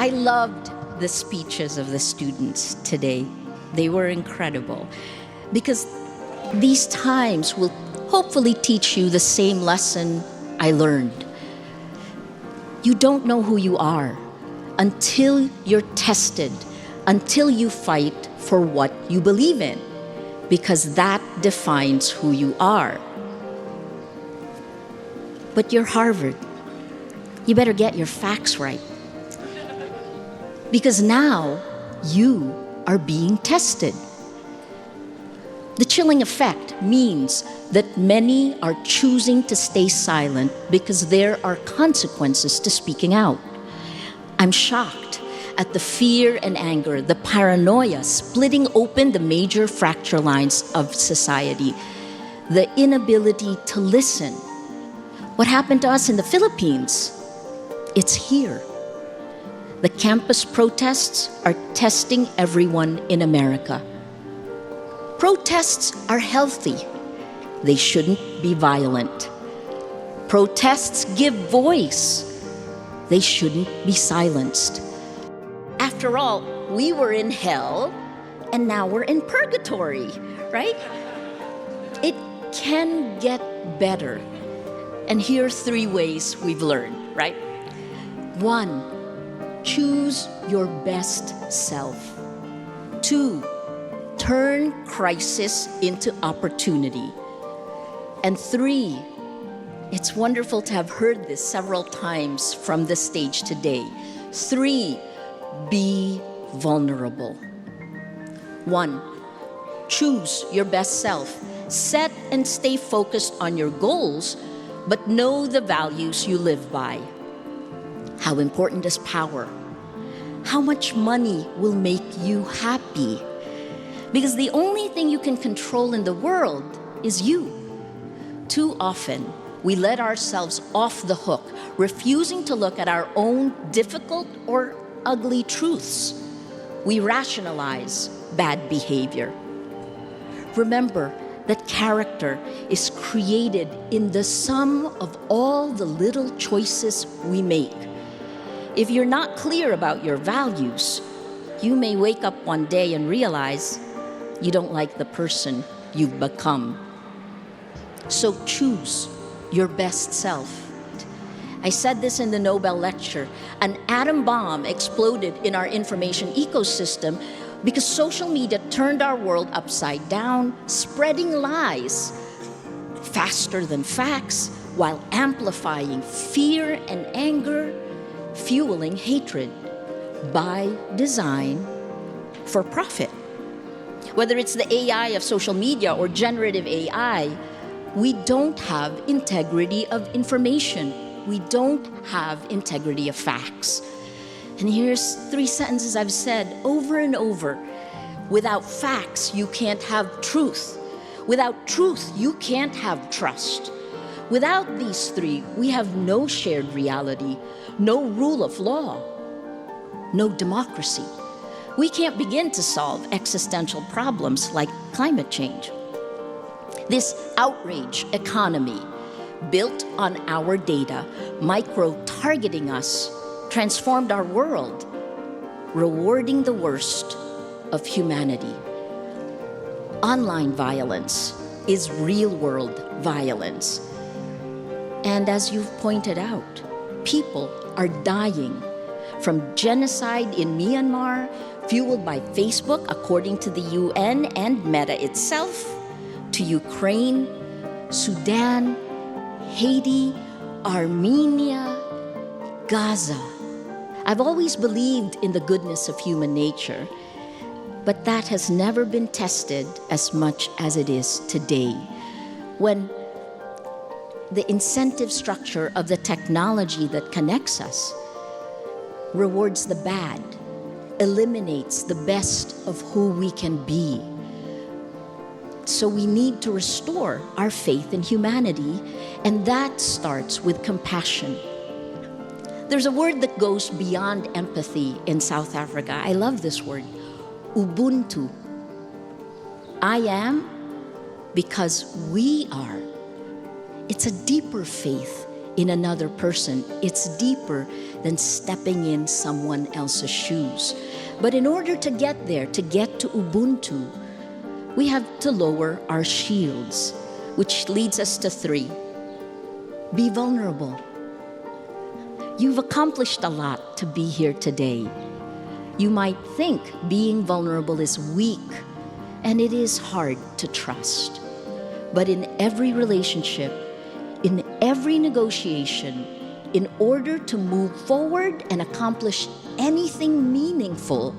I loved the speeches of the students today. They were incredible because these times will hopefully teach you the same lesson I learned. You don't know who you are until you're tested, until you fight for what you believe in, because that defines who you are. But you're Harvard. You better get your facts right. Because now you are being tested. The chilling effect means that many are choosing to stay silent because there are consequences to speaking out. I'm shocked at the fear and anger, the paranoia splitting open the major fracture lines of society, the inability to listen. What happened to us in the Philippines? It's here. The campus protests are testing everyone in America. Protests are healthy. They shouldn't be violent. Protests give voice. They shouldn't be silenced. After all, we were in hell and now we're in purgatory, right? It can get better. And here are 3 ways we've learned, right? 1, choose your best self. 2, turn crisis into opportunity. And 3, it's wonderful to have heard this several times from the stage today. 3, be vulnerable. 1, choose your best self. Set and stay focused on your goals, but know the values you live by. How important is power? How much money will make you happy? Because the only thing you can control in the world is you. Too often, we let ourselves off the hook, refusing to look at our own difficult or ugly truths. We rationalize bad behavior. Remember that character is created in the sum of all the little choices we make. If you're not clear about your values, you may wake up one day and realize you don't like the person you've become. So choose your best self. I said this in the Nobel lecture. An atom bomb exploded in our information ecosystem because social media turned our world upside down, spreading lies faster than facts while amplifying fear and anger, fueling hatred by design for profit. Whether it's the AI of social media or generative AI, we don't have integrity of information. We don't have integrity of facts. And here's 3 sentences I've said over and over. Without facts, you can't have truth. Without truth, you can't have trust. Without these 3, we have no shared reality, no rule of law, no democracy. We can't begin to solve existential problems like climate change. This outrage economy, built on our data, micro-targeting us, transformed our world, rewarding the worst of humanity. Online violence is real-world violence. And as you've pointed out, people are dying from genocide in Myanmar, fueled by Facebook, according to the UN and Meta itself, to Ukraine, Sudan, Haiti, Armenia, Gaza. I've always believed in the goodness of human nature, but that has never been tested as much as it is today, when the incentive structure of the technology that connects us rewards the bad, eliminates the best of who we can be. So we need to restore our faith in humanity, and that starts with compassion. There's a word that goes beyond empathy in South Africa. I love this word, Ubuntu. I am because we are. It's a deeper faith in another person. It's deeper than stepping in someone else's shoes. But in order to get there, to get to Ubuntu, we have to lower our shields, which leads us to 3. Be vulnerable. You've accomplished a lot to be here today. You might think being vulnerable is weak, and it is hard to trust. But in every relationship, in every negotiation, in order to move forward and accomplish anything meaningful,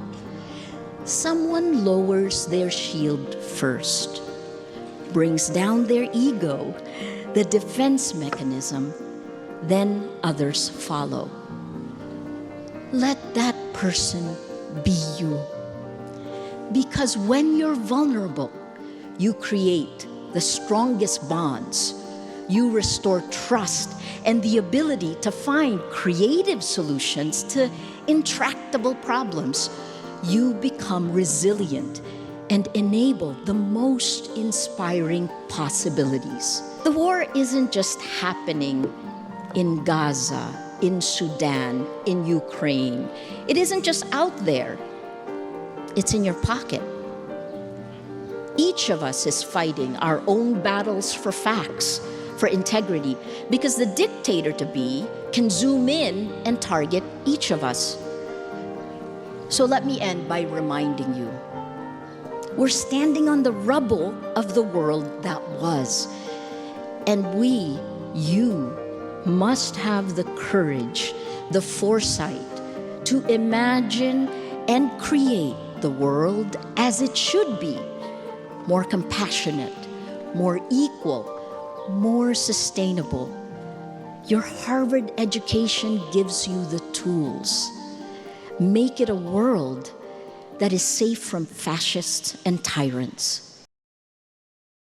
someone lowers their shield first, brings down their ego, the defense mechanism, then others follow. Let that person be you. Because when you're vulnerable, you create the strongest bonds. You restore trust and the ability to find creative solutions to intractable problems. You become resilient and enable the most inspiring possibilities. The war isn't just happening in Gaza, in Sudan, in Ukraine. It isn't just out there. It's in your pocket. Each of us is fighting our own battles for facts, for integrity, because the dictator-to-be can zoom in and target each of us. So let me end by reminding you, we're standing on the rubble of the world that was. And we, you, must have the courage, the foresight to imagine and create the world as it should be. More compassionate, more equal, more sustainable. Your Harvard education gives you the tools. Make it a world that is safe from fascists and tyrants.